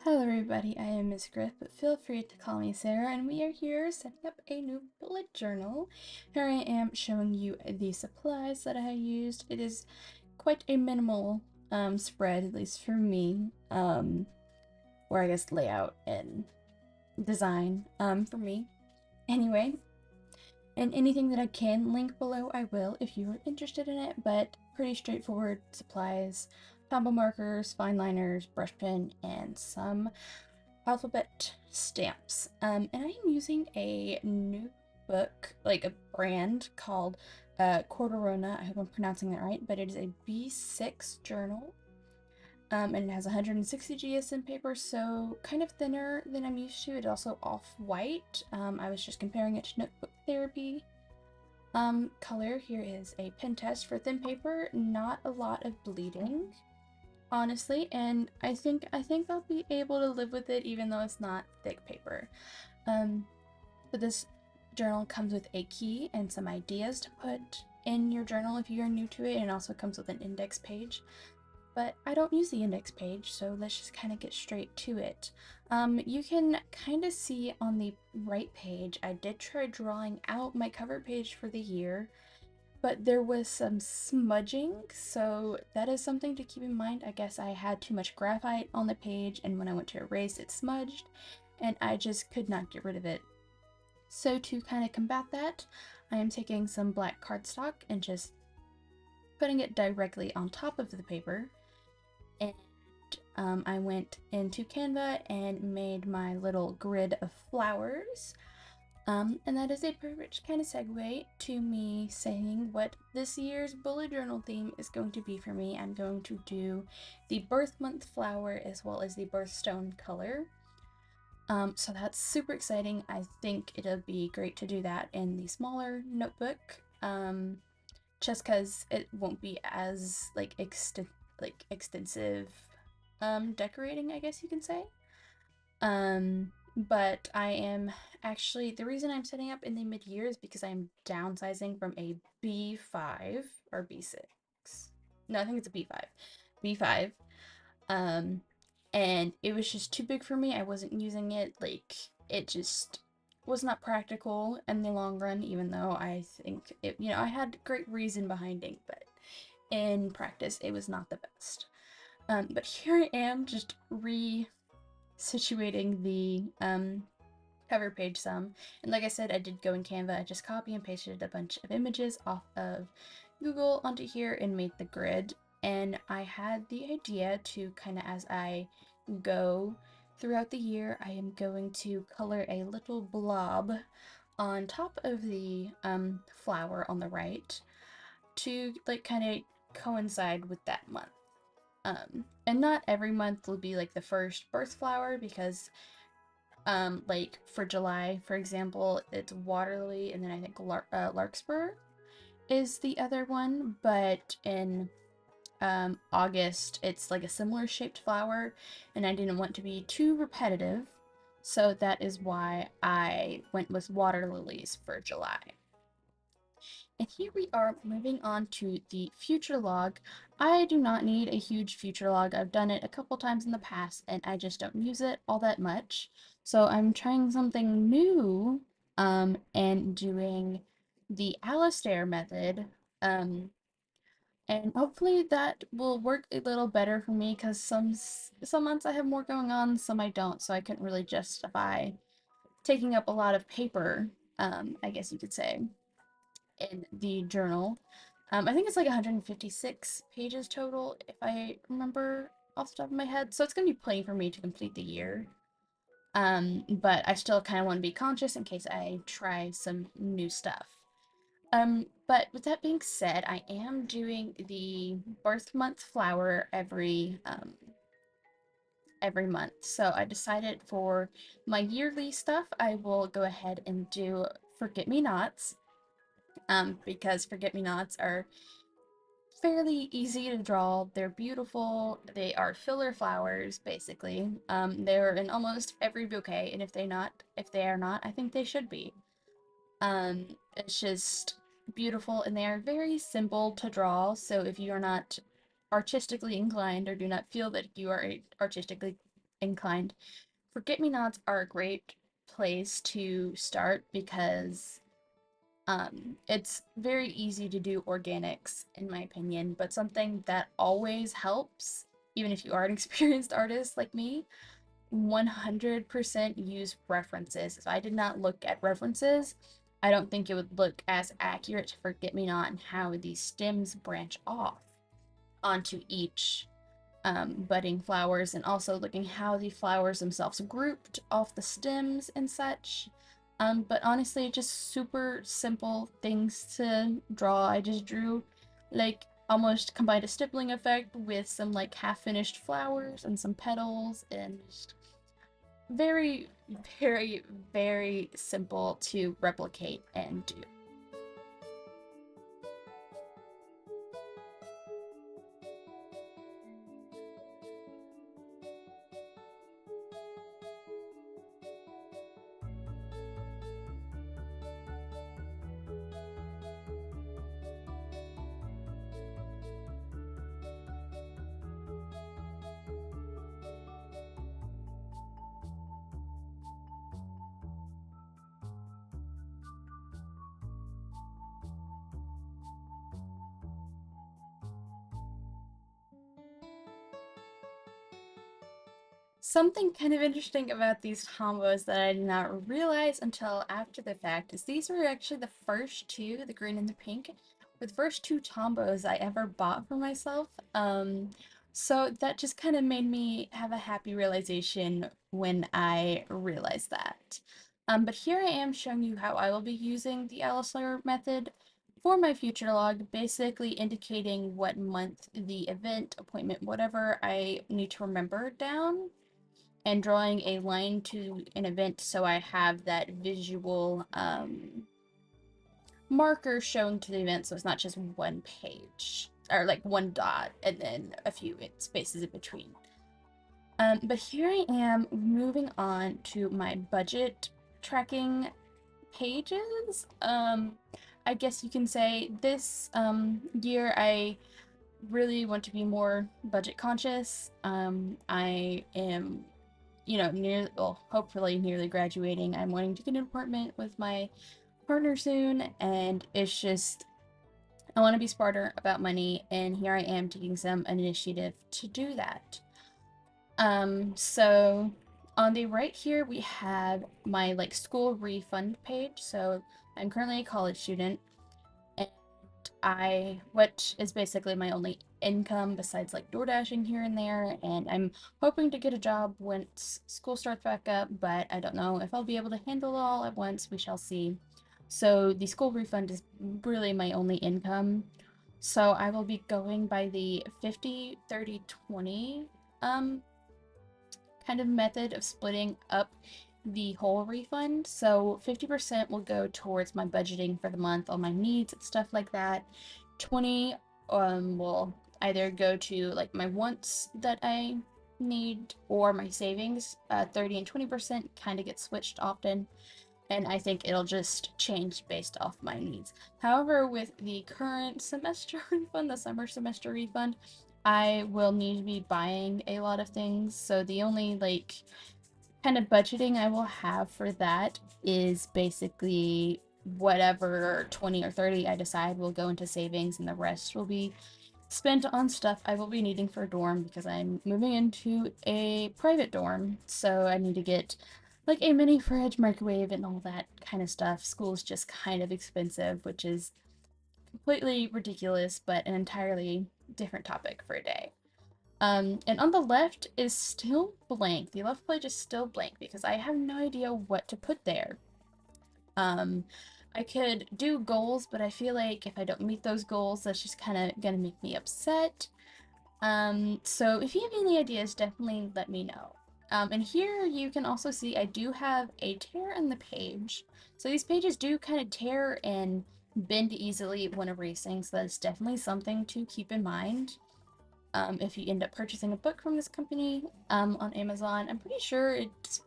Hello everybody, I am Miss Griff, but feel free to call me Sarah, and we are here setting up a new bullet journal. Here I am showing you the supplies that I used. It is quite a minimal spread, at least for me, or I guess layout and design for me. Anyway, and anything that I can link below I will if you are interested in it, but pretty straightforward supplies. Tombow markers, fine liners, brush pen, and some alphabet stamps. And I am using a new book, like a brand called Corderona. I hope I'm pronouncing that right, but it is a B6 journal. And it has 160 GSM paper, so kind of thinner than I'm used to. It's also off-white. I was just comparing it to Notebook Therapy. Color here is a pen test for thin paper, not a lot of bleeding, honestly, and I think I'll be able to live with it even though it's not thick paper. But this journal comes with a key and some ideas to put in your journal if you're new to it, and it also comes with an index page. But I don't use the index page, so let's just kind of get straight to it. You can kind of see on the right page, I did try drawing out my cover page for the year, but there was some smudging, so that is something to keep in mind. I guess I had too much graphite on the page, and when I went to erase, it smudged, and I just could not get rid of it. So to kind of combat that, I am taking some black cardstock and just putting it directly on top of the paper, and I went into Canva and made my little grid of flowers. And that is a perfect kind of segue to me saying what this year's bullet journal theme is going to be for me. I'm going to do the birth month flower as well as the birthstone color. So that's super exciting. I think it'll be great to do that in the smaller notebook, just because it won't be as extensive decorating, I guess you can say. But I am actually, the reason I'm setting up in the mid-year is because I'm downsizing from a B5 or B6. No, I think it's a B5. B5. Um, and it was just too big for me. I wasn't using it. Like, it just was not practical in the long run, even though I think it, I had great reason behind it, but in practice, it was not the best. But here I am just situating the cover page some. And like I said, I did go in Canva. I just copy and pasted a bunch of images off of Google onto here and made the grid. And I had the idea to kind of, as I go throughout the year, I am going to color a little blob on top of the flower on the right to like kind of coincide with that month. And not every month will be like the first birth flower, because like for July, for example, it's Waterlily, and then I think Larkspur is the other one, but in August, it's like a similar shaped flower, and I didn't want to be too repetitive, so that is why I went with water lilies for July. And here we are moving on to the future log. I do not need a huge future log. I've done it a couple times in the past and I just don't use it all that much. So I'm trying something new and doing the Alistair method. And hopefully that will work a little better for me, because some months I have more going on, some I don't, so I couldn't really justify taking up a lot of paper, I guess you could say, in the journal. I think it's like 156 pages total, if I remember off the top of my head. So it's going to be plenty for me to complete the year. But I still kind of want to be conscious in case I try some new stuff. But with that being said, I am doing the birth month flower every month. So I decided for my yearly stuff, I will go ahead and do forget-me-nots. Because forget-me-nots are fairly easy to draw. They're beautiful. They are filler flowers, basically. They're in almost every bouquet, and if they are not, I think they should be. It's just beautiful, and they are very simple to draw. So if you are not artistically inclined or do not feel that you are artistically inclined, forget-me-nots are a great place to start because it's very easy to do organics, in my opinion, but something that always helps, even if you are an experienced artist like me, 100% use references. If I did not look at references, I don't think it would look as accurate to forget-me-not and how these stems branch off onto each budding flowers, and also looking how the flowers themselves grouped off the stems and such. But honestly, just super simple things to draw. I just drew, like, almost combined a stippling effect with some, like, half-finished flowers and some petals, and just very, very, very simple to replicate and do. Something kind of interesting about these Tombos that I did not realize until after the fact is these were actually the first two, the green and the pink, were the first two Tombos I ever bought for myself. So that just kind of made me have a happy realization when I realized that. But here I am showing you how I will be using the Alice method for my future log, basically indicating what month the event, appointment, whatever I need to remember down, and drawing a line to an event so I have that visual marker showing to the event, so it's not just one page or like one dot and then a few spaces in between. But here I am moving on to my budget tracking pages. I guess you can say this year I really want to be more budget conscious. I am, well, hopefully nearly graduating. I'm wanting to get an apartment with my partner soon, and it's just, I want to be smarter about money, and here I am taking some initiative to do that. So on the right here, we have my, like, school refund page. So I'm currently a college student, and which is basically my only income besides like door dashing here and there, and I'm hoping to get a job once school starts back up, but I don't know if I'll be able to handle it all at once. We shall see. So the school refund is really my only income. So I will be going by the 50, 30, 20 kind of method of splitting up the whole refund. So 50% will go towards my budgeting for the month, all my needs and stuff like that. 20 will either go to like my wants that I need or my savings. 30 and 20% kind of get switched often, and I think it'll just change based off my needs. However, with the current semester refund, the summer semester refund, I will need to be buying a lot of things, so the only, like, kind of budgeting I will have for that is basically whatever 20 or 30 I decide will go into savings, and the rest will be spent on stuff I will be needing for a dorm because I'm moving into a private dorm, so I need to get like a mini fridge, microwave, and all that kind of stuff. School's just kind of expensive, which is completely ridiculous, but an entirely different topic for a day. And on the left is still blank. The left page is still blank because I have no idea what to put there. I could do goals, but I feel like if I don't meet those goals, that's just kind of gonna make me upset. So if you have any ideas, definitely let me know. And here you can also see I do have a tear in the page. So these pages do kind of tear and bend easily when erasing, so that's definitely something to keep in mind. If you end up purchasing a book from this company on Amazon, I'm pretty sure it's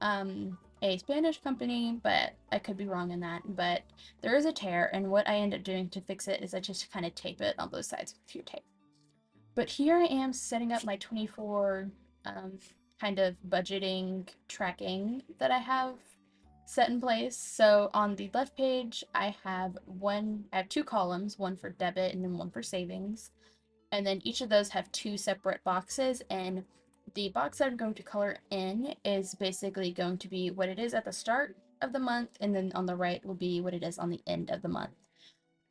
a Spanish company, but I could be wrong in that. But there is a tear, and what I end up doing to fix it is I just kind of tape it on both sides with your tape. But here I am setting up my 24 kind of budgeting tracking that I have set in place. So on the left page, I have two columns, one for debit and then one for savings. And then each of those have two separate boxes, and the box that I'm going to color in is basically going to be what it is at the start of the month, and then on the right will be what it is on the end of the month.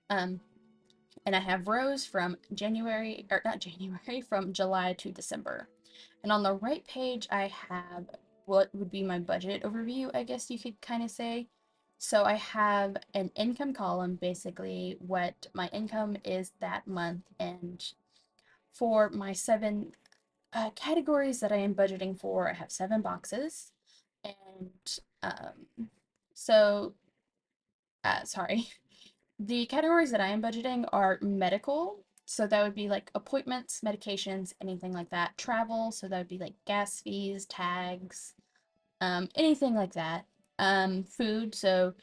Um, and I have rows from January, or not January, from July to December. And on the right page, I have what would be my budget overview, I guess you could kind of say. So I have an income column, basically what my income is that month, and for my seven categories that I am budgeting for, I have 7 boxes. And so, sorry. The categories that I am budgeting are medical, so that would be like appointments, medications, anything like that. Travel, so that would be like gas fees, tags, anything like that. Food, so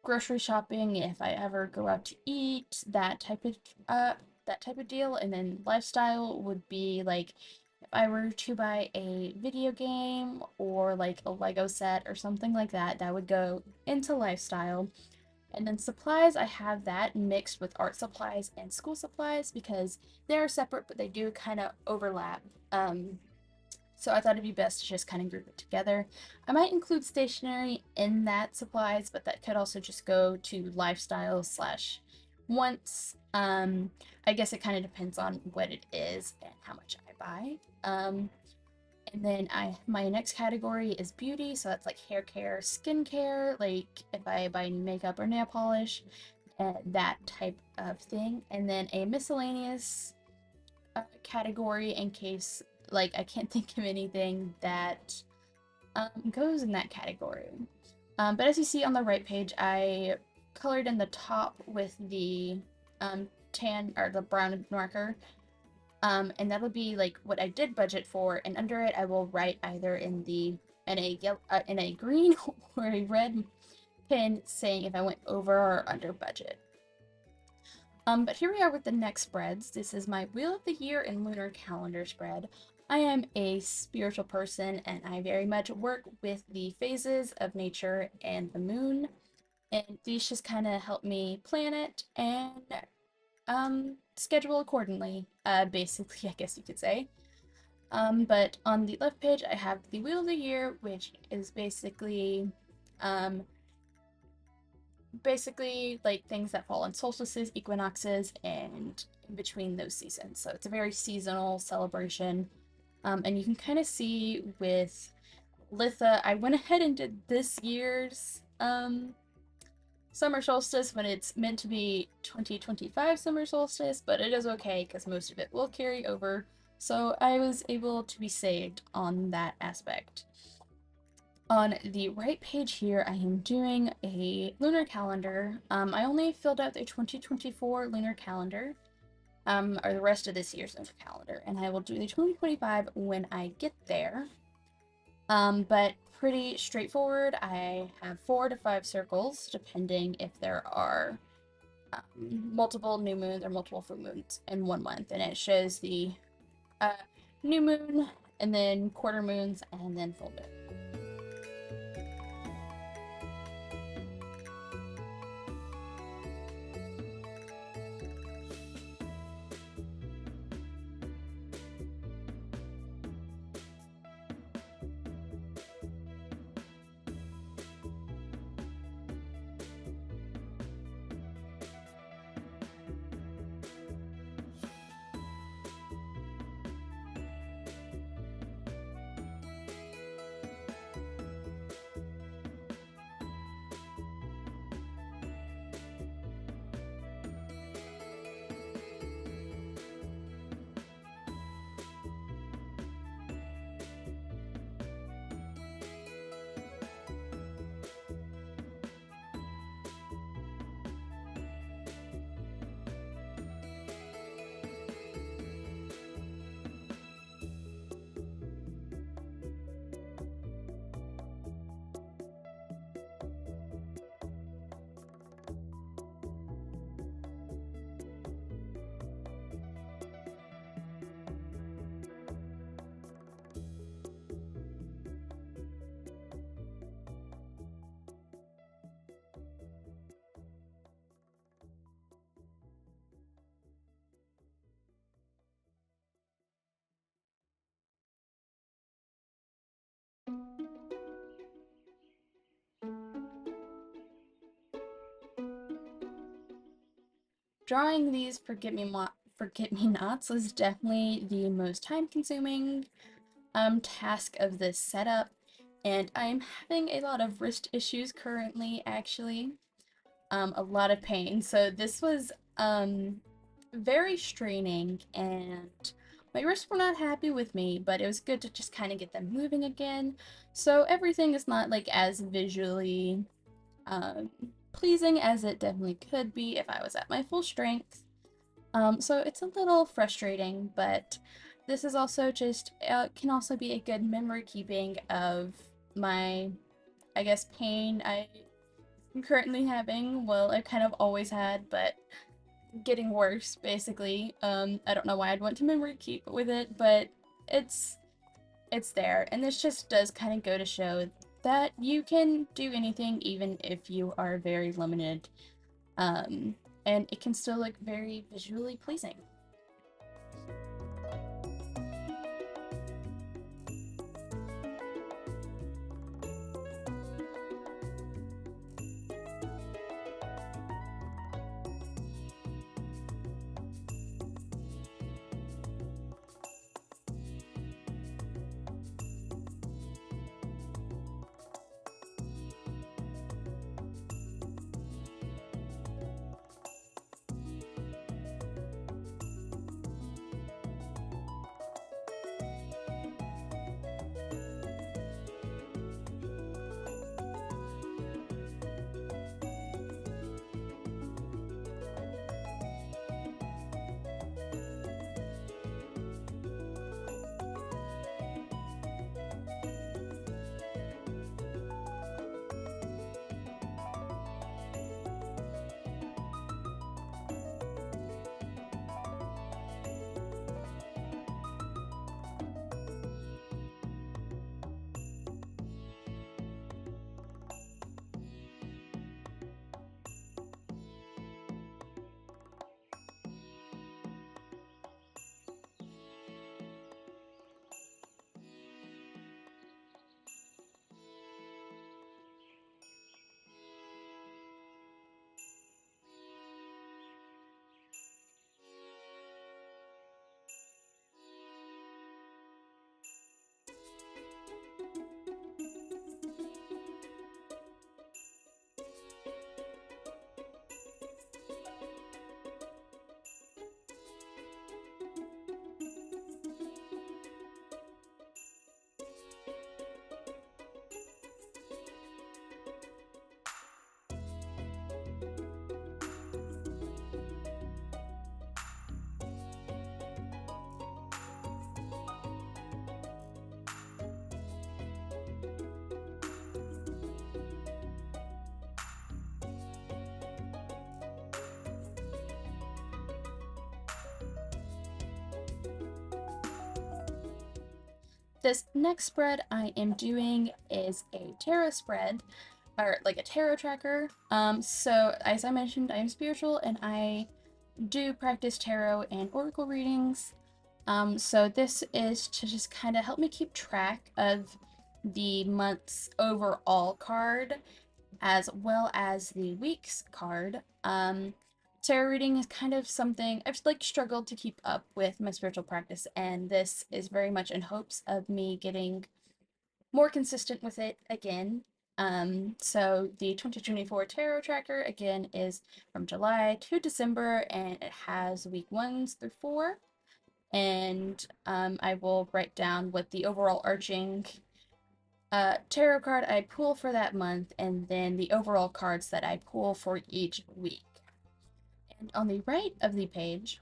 grocery shopping, if I ever go out to eat, that type of deal. And then lifestyle would be like if I were to buy a video game or like a Lego set or something like that, that would go into lifestyle. And then supplies, I have that mixed with art supplies and school supplies because they are separate, but they do kind of overlap. So I thought it'd be best to just kind of group it together. I might include stationery in that supplies, but that could also just go to lifestyle slash wants. I guess it kind of depends on what it is and how much I buy. And then my next category is beauty, so that's like hair care, skin care, like if I buy makeup or nail polish, that type of thing. And then a miscellaneous category in case like I can't think of anything that goes in that category. But as you see on the right page, I colored in the top with the tan or the brown marker. And that'll be like what I did budget for, and under it I will write either in a green or a red pen saying if I went over or under budget. But here we are with the next spreads. This is my Wheel of the Year and Lunar Calendar spread. I am a spiritual person and I very much work with the phases of nature and the moon. And these just kind of help me plan it and schedule accordingly, basically, I guess you could say. But on the left page, I have the Wheel of the Year, which is basically like things that fall on solstices, equinoxes, and in between those seasons. So it's a very seasonal celebration. And you can kind of see with Litha, I went ahead and did this year's summer solstice when it's meant to be 2025 summer solstice, but it is okay because most of it will carry over. So I was able to be saved on that aspect. On the right page here, I am doing a lunar calendar. I only filled out the 2024 lunar calendar, or the rest of this year's lunar calendar, and I will do the 2025 when I get there. But pretty straightforward. I have 4 to 5 circles, depending if there are multiple new moons or multiple full moons in one month, and it shows the new moon, and then quarter moons, and then full moon. drawing these forget-me-nots was definitely the most time-consuming task of this setup, and I'm having a lot of wrist issues currently, actually. A lot of pain. So this was very straining, and my wrists were not happy with me, but it was good to just kind of get them moving again. So everything is not like as visually um, pleasing as it definitely could be if I was at my full strength. So it's a little frustrating, but this is also just can also be a good memory keeping of my, I guess, pain I'm currently having. Well, I've kind of always had, but getting worse, basically. I don't know why I'd want to memory keep with it, but it's it's there. And this just does kind of go to show that you can do anything even if you are very limited. Um, and it can still look very visually pleasing. This next spread I am doing is a tarot spread, or like a tarot tracker. So as I mentioned, I am spiritual and I do practice tarot and oracle readings. So this is to just kind of help me keep track of the month's overall card as well as the week's card. Tarot reading is kind of something I've like struggled to keep up with my spiritual practice, and this is very much in hopes of me getting more consistent with it again. So the 2024 tarot tracker again is from July to December, and it has week 1s through 4. And I will write down what the overall arching tarot card I pull for that month, and then the overall cards that I pull for each week. And on the right of the page,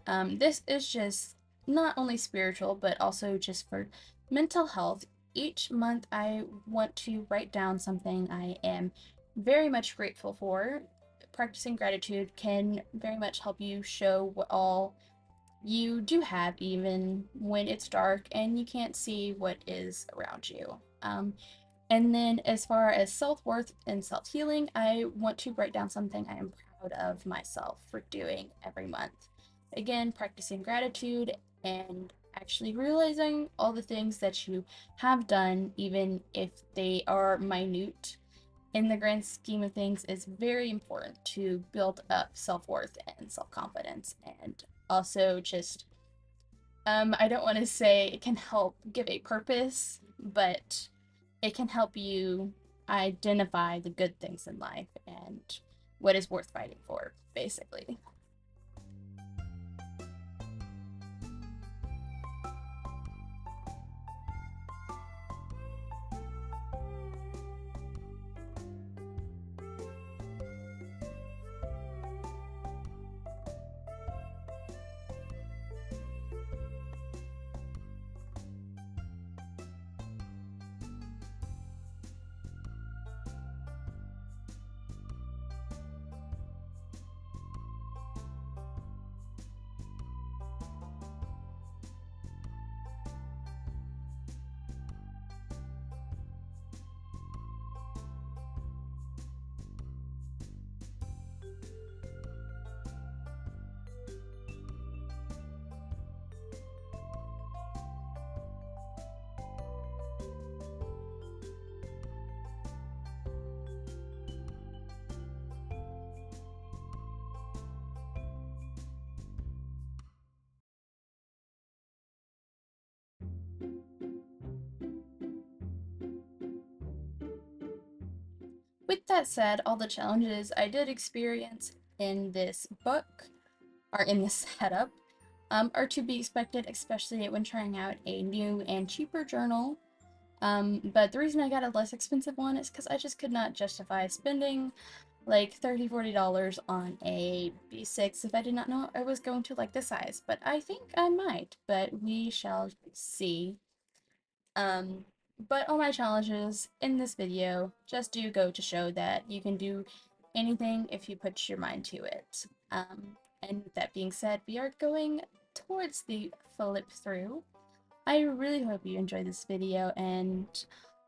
this is just not only spiritual, but also just for mental health. Each month, I want to write down something I am very much grateful for. Practicing gratitude can very much help you show what all you do have, even when it's dark and you can't see what is around you. And then, as far as self worth and self healing, I want to write down something I am proud of myself for doing every month. Again, practicing gratitude and actually realizing all the things that you have done, even if they are minute. in the grand scheme of things, is very important to build up self-worth and self-confidence, and also just I don't want to say it can help give a purpose, but it can help you identify the good things in life and what is worth fighting for, basically. With that said, all the challenges I did experience in this book, or in this setup, are to be expected, especially when trying out a new and cheaper journal. But the reason I got a less expensive one is because I just could not justify spending like $30–40 on a B6 if I did not know I was going to like the size. But I think I might, but we shall see. Um, but all my challenges in this video just do go to show that you can do anything if you put your mind to it. And with that being said, we are going towards the flip through. I really hope you enjoyed this video and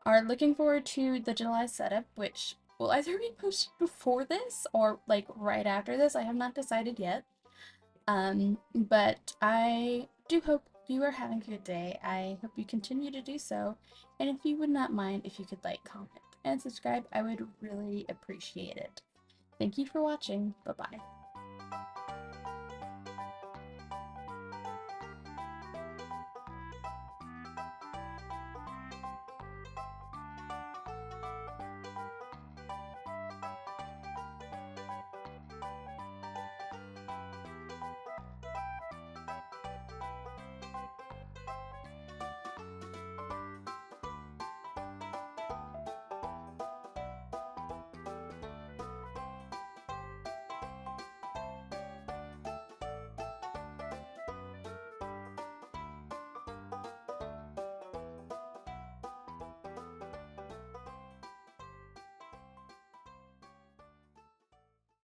are looking forward to the July setup, which will either be posted before this or like right after this. I have not decided yet. But I do hope you are having a good day. I hope you continue to do so. And if you would not mind if you could like, comment, and subscribe, I would really appreciate it. Thank you for watching. Bye-bye.